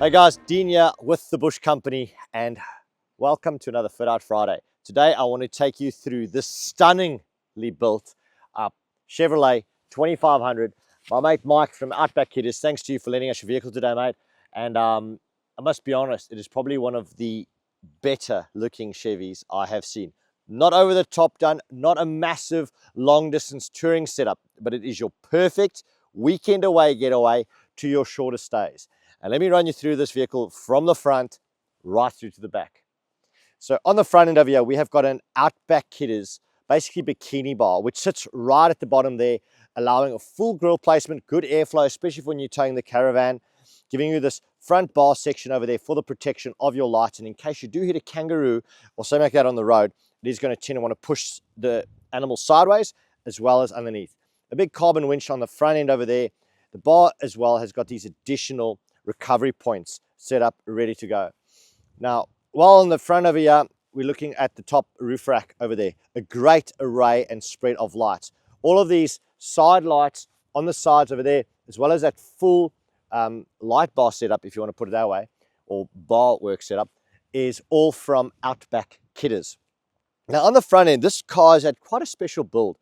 Hey guys, Dean here with the Bush Company and welcome to another Fit Out Friday. Today I want to take you through this stunningly built up Chevrolet 2500. My mate Mike from Outback Kidders, thanks to you for lending us your vehicle today, mate. And I must be honest, it is probably one of the better looking Chevys I have seen. Not over the top done, not a massive long distance touring setup, but it is your perfect weekend away getaway to your shorter stays. And let me run you through this vehicle from the front right through to the back. So on the front end over here, we have got an Outback Kidders, basically bikini bar, which sits right at the bottom there, allowing a full grille placement, good airflow, especially when you're towing the caravan, giving you this front bar section over there for the protection of your lights. And in case you do hit a kangaroo or something like that on the road, it is going to tend to want to push the animal sideways as well as underneath. A big carbon winch on the front end over there. The bar as well has got these additional recovery points set up, ready to go. Now, while on the front over here, we're looking at the top roof rack over there. A great array and spread of lights. All of these side lights on the sides over there, as well as that full light bar setup, if you want to put it that way, or bar work setup, is all from Outback Kidders. Now, on the front end, this car has had quite a special build.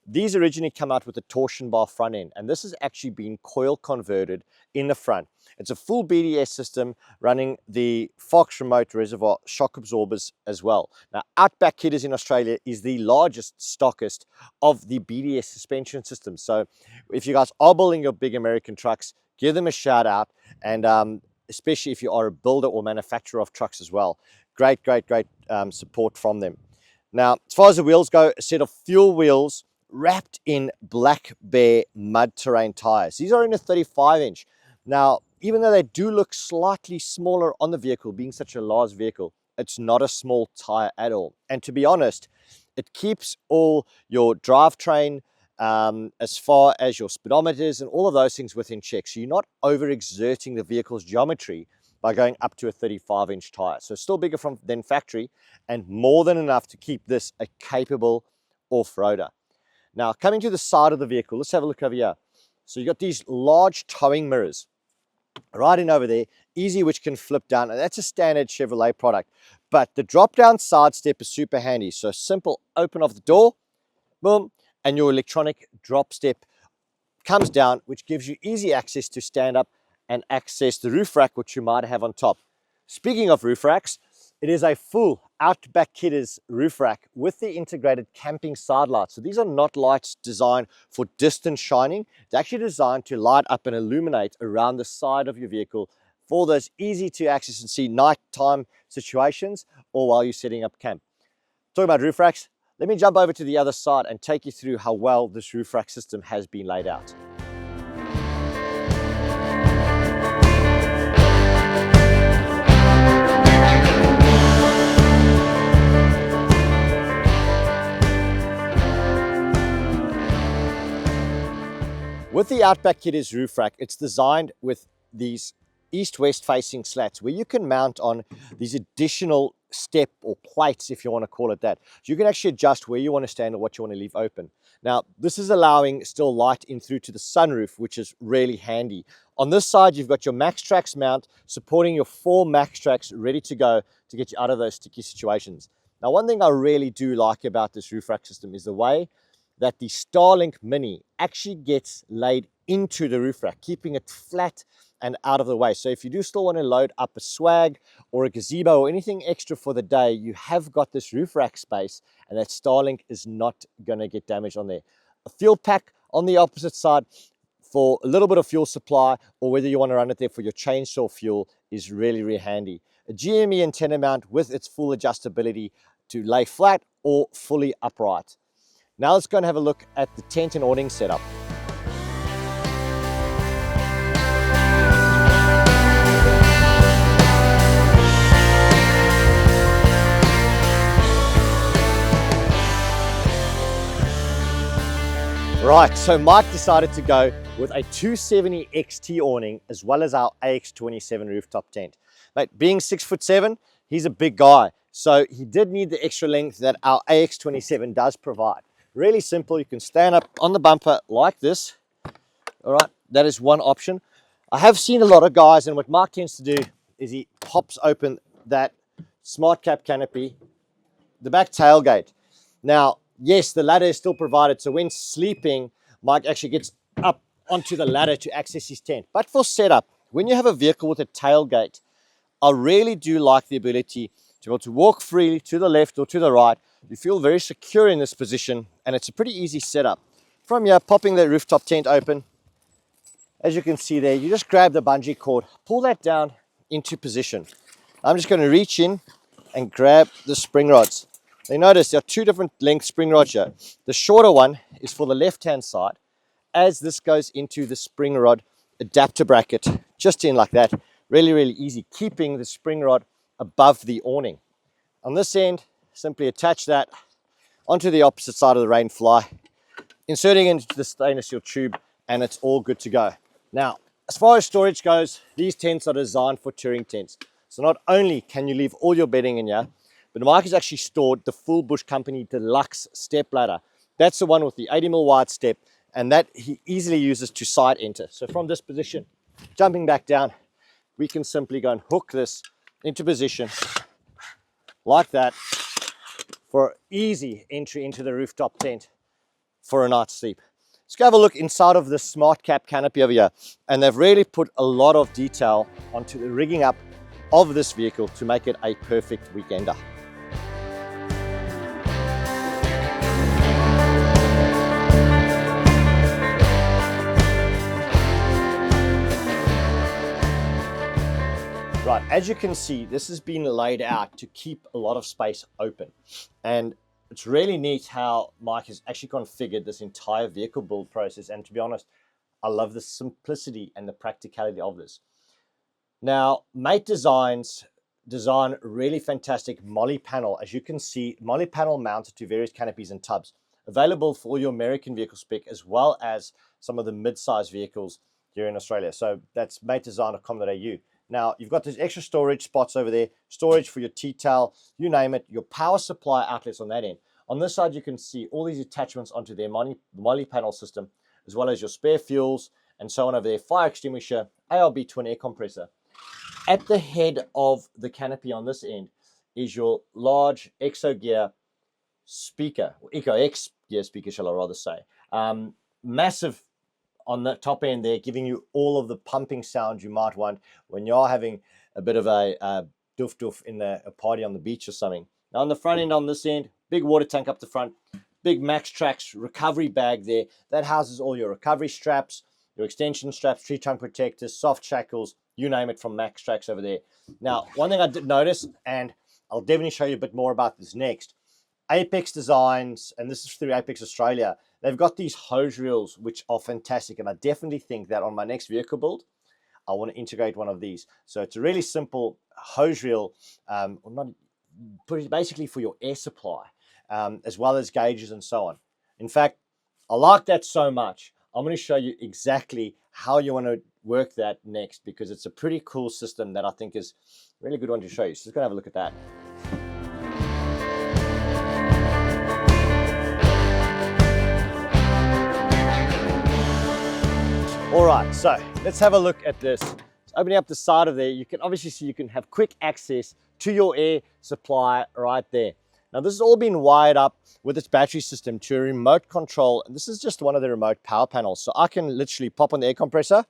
These originally come out with a torsion bar front end, and this has actually been coil converted in the front. It's a full BDS system running the Fox Remote Reservoir shock absorbers as well. Now, Outback Kidders in Australia is the largest stockist of the BDS suspension system. So if you guys are building your big American trucks, give them a shout out, and especially if you are a builder or manufacturer of trucks as well. Great support from them. Now, as far as the wheels go, a set of fuel wheels wrapped in Black Bear mud terrain tires. These are in a 35-inch. Now, even though they do look slightly smaller on the vehicle, being such a large vehicle, it's not a small tire at all. And to be honest, it keeps all your drivetrain as far as your speedometers and all of those things within check. So you're not overexerting the vehicle's geometry by going up to a 35-inch tire. So still bigger than factory and more than enough to keep this a capable off-roader. Now, coming to the side of the vehicle, let's have a look over here. So you've got these large towing mirrors right in over there, easy, which can flip down, and that's a standard Chevrolet product. But the drop-down side step is super handy. So simple open of the door, boom, and your electronic drop step comes down, which gives you easy access to stand up and access the roof rack, which you might have on top. Speaking of roof racks, it is a full Outback Kidders roof rack with the integrated camping side lights. So these are not lights designed for distance shining. They're actually designed to light up and illuminate around the side of your vehicle for those easy to access and see nighttime situations or while you're setting up camp. Talking about roof racks, let me jump over to the other side and take you through how well this roof rack system has been laid out. With the Outback Kidders roof rack, it's designed with these east-west facing slats where you can mount on these additional step or plates, if you want to call it that. So you can actually adjust where you want to stand or what you want to leave open. Now, this is allowing still light in through to the sunroof, which is really handy. On this side, you've got your MaxTrax mount supporting your 4 MaxTrax ready to go to get you out of those sticky situations. Now, one thing I really do like about this roof rack system is the way that the Starlink Mini actually gets laid into the roof rack, keeping it flat and out of the way. So if you do still want to load up a swag or a gazebo or anything extra for the day, you have got this roof rack space, and that Starlink is not going to get damaged on there. A fuel pack on the opposite side for a little bit of fuel supply, or whether you want to run it there for your chainsaw fuel, is really handy. A GME antenna mount with its full adjustability to lay flat or fully upright. Now let's go and have a look at the tent and awning setup. Right, so Mike decided to go with a 270 XT awning as well as our AX27 rooftop tent. Mate, being 6'7", he's a big guy, so he did need the extra length that our AX27 does provide. Really simple, you can stand up on the bumper like this. All right, that is one option. I have seen a lot of guys, and what Mark tends to do is he pops open that smart cap canopy, the back tailgate. Now, yes, the ladder is still provided, so when sleeping, Mike actually gets up onto the ladder to access his tent. But for setup, when you have a vehicle with a tailgate, I really do like the ability to be able to walk freely to the left or to the right. You feel very secure in this position, and it's a pretty easy setup. From here, popping the rooftop tent open, as you can see there, you just grab the bungee cord, pull that down into position. I'm just going to reach in and grab the spring rods. Now notice there are two different length spring rods here. The shorter one is for the left-hand side, as this goes into the spring rod adapter bracket, just in like that. Really, really easy, keeping the spring rod above the awning. On this end, simply attach that onto the opposite side of the rain fly, inserting into the stainless steel tube, and it's all good to go. Now, as far as storage goes, these tents are designed for touring tents. So not only can you leave all your bedding in here, but Mike has actually stored the full Bush Company Deluxe step ladder. That's the one with the 80mm wide step, and that he easily uses to side enter. So from this position, jumping back down, we can simply go and hook this into position like that for easy entry into the rooftop tent for a night's sleep. Let's go have a look inside of the smart cap canopy over here, and they've really put a lot of detail onto the rigging up of this vehicle to make it a perfect weekender. Right, as you can see, this has been laid out to keep a lot of space open, and it's really neat how Mike has actually configured this entire vehicle build process. And to be honest, I love the simplicity and the practicality of this. Now, Mate Designs design really fantastic MOLLE panel. As you can see, MOLLE panel mounted to various canopies and tubs, available for all your American vehicle spec, as well as some of the mid-size vehicles here in Australia. So that's matedesign.com.au. Now, you've got these extra storage spots over there, storage for your T-towel, you name it, your power supply outlets on that end. On this side, you can see all these attachments onto their MOLLE panel system, as well as your spare fuels and so on over there, fire extinguisher, ARB twin air compressor. At the head of the canopy on this end is your large EXO-Gear speaker, or EcoX gear speaker, shall I rather say. Massive on the top end there, giving you all of the pumping sound you might want when you're having a bit of a doof in a party on the beach or something. Now on the front end, on this end, big water tank up the front, big MaxTrax recovery bag there. That houses all your recovery straps, your extension straps, tree trunk protectors, soft shackles, you name it, from MaxTrax over there. Now, one thing I did notice, and I'll definitely show you a bit more about this next, Apex Designs, and this is through Apex Australia, they've got these hose reels which are fantastic, and I definitely think that on my next vehicle build, I want to integrate one of these. So it's a really simple hose reel, basically for your air supply, as well as gauges and so on. In fact, I like that so much, I'm going to show you exactly how you want to work that next, because it's a pretty cool system that I think is a really good one to show you. So let's go have a look at that. All right, so let's have a look at this. It's opening up the side of there. You can obviously see you can have quick access to your air supply right there. Now this has all been wired up with its battery system to a remote control, and this is just one of the remote power panels. So I can literally pop on the air compressor.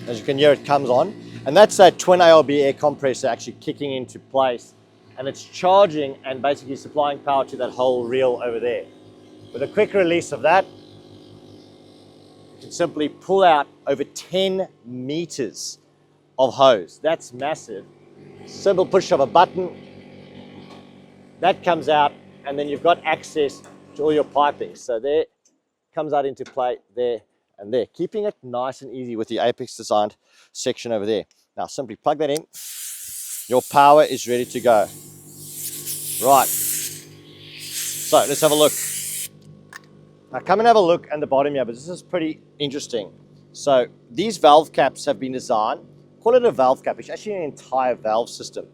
As you can hear, it comes on, and that's a twin ARB air compressor actually kicking into place, and it's charging and basically supplying power to that whole reel over there. With a quick release of that, you can simply pull out over 10 meters of hose. That's massive. Simple push of a button, that comes out, and then you've got access to all your piping. So there comes out into play there and there, keeping it nice and easy with the Apex designed section over there. Now simply plug that in, your power is ready to go. Right, so let's have a look. Now come and have a look at the bottom here, but this is pretty interesting. So these valve caps have been designed, call it a valve cap, it's actually an entire valve system.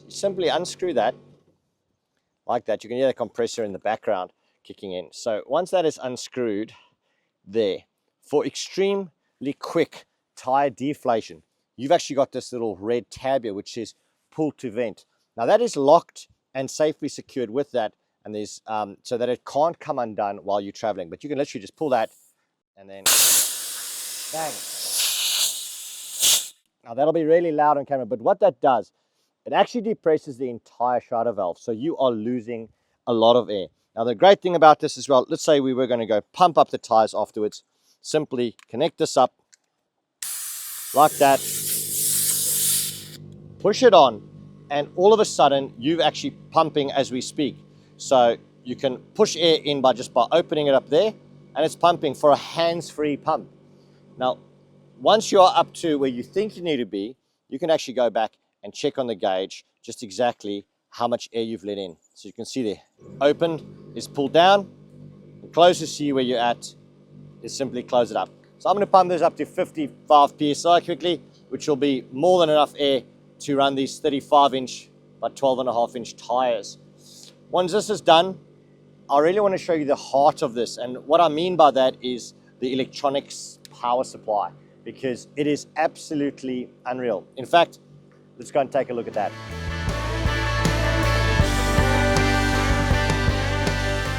You simply unscrew that, like that. You can hear the compressor in the background kicking in. So once that is unscrewed there, for extremely quick tire deflation, you've actually got this little red tab here which says pull to vent. Now that is locked and safely secured with that, and there's so that it can't come undone while you're traveling. But you can literally just pull that and then bang. Now that'll be really loud on camera, but what that does, it actually depresses the entire starter valve, so you are losing a lot of air. Now the great thing about this as well, let's say we were going to go pump up the tires afterwards, simply connect this up like that, push it on, and all of a sudden you're actually pumping as we speak. So you can push air in by opening it up there, and it's pumping for a hands-free pump. Now once you're up to where you think you need to be, you can actually go back and check on the gauge just exactly how much air you've let in. So you can see there, open is pulled down, and close to see where you're at is simply close it up. So I'm going to pump this up to 55 psi quickly, which will be more than enough air to run these 35-inch by 12.5-inch tires. Once this is done, I really want to show you the heart of this, and what I mean by that is the electronics power supply, because it is absolutely unreal. In fact, let's go and take a look at that.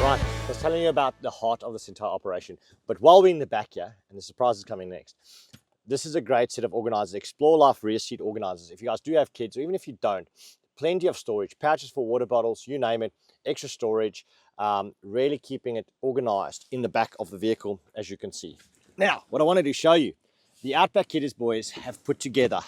Right, I was telling you about the heart of this entire operation, but while we're in the back here, and the surprise is coming next, this is a great set of organizers, Explore Life rear seat organizers. If you guys do have kids, or even if you don't, plenty of storage, pouches for water bottles, you name it, extra storage, really keeping it organized in the back of the vehicle, as you can see. Now, what I wanted to show you, the Outback Kidders boys have put together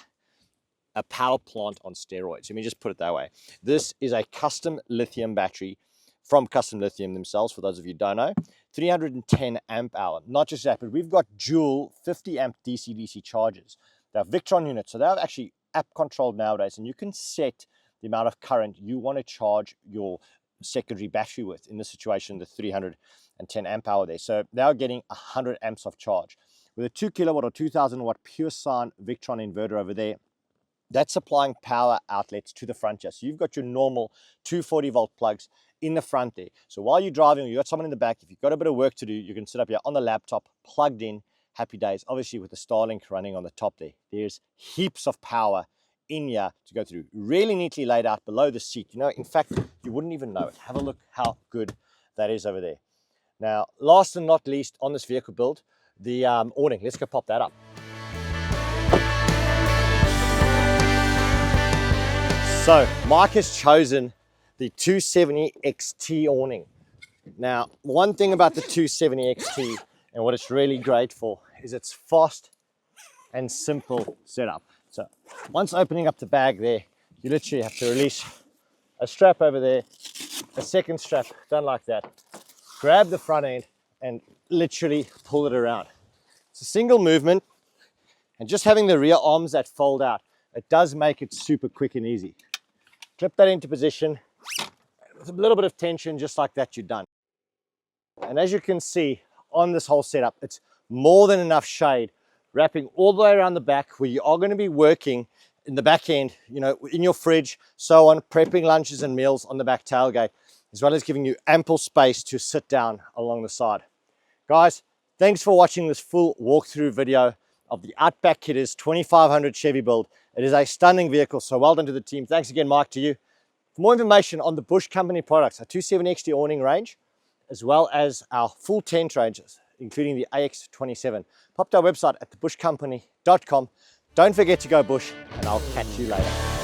a power plant on steroids. Let me just put it that way. This is a custom lithium battery from Custom Lithium themselves, for those of you who don't know. 310 amp hour. Not just that, but we've got dual 50 amp DC-DC chargers. They're Victron units, so they're actually app controlled nowadays, and you can set the amount of current you want to charge your secondary battery with. In this situation, the 310 amp hour there. So they're getting 100 amps of charge. With a 2 kilowatt or 2000 watt pure sine Victron inverter over there, that's supplying power outlets to the front here. So you've got your normal 240 volt plugs in the front there. So while you're driving, you've got someone in the back, if you've got a bit of work to do, you can sit up here on the laptop, plugged in, happy days. Obviously with the Starlink running on the top there, there's heaps of power in here to go through. Really neatly laid out below the seat. You know, in fact, you wouldn't even know it. Have a look how good that is over there. Now, last and not least on this vehicle build, the awning. Let's go pop that up. So Mike has chosen the 270 XT awning. Now, one thing about the 270 XT and what it's really great for is it's fast and simple setup. So once opening up the bag there, you literally have to release a strap over there, a second strap done like that, grab the front end and literally pull it around. It's a single movement, and just having the rear arms that fold out, it does make it super quick and easy. Clip that into position, with a little bit of tension, just like that, you're done. And as you can see on this whole setup, it's more than enough shade, wrapping all the way around the back, where you are going to be working in the back end, you know, in your fridge, so on, prepping lunches and meals on the back tailgate, as well as giving you ample space to sit down along the side. Guys, thanks for watching this full walkthrough video of the Outback Kidders 2500 Chevy build. It is a stunning vehicle, so well done to the team. Thanks again, Mike, to you. For more information on the Bush Company products, our 270 XT awning range, as well as our full tent ranges, including the AX27, pop to our website at thebushcompany.com. Don't forget to go Bush, and I'll catch you later.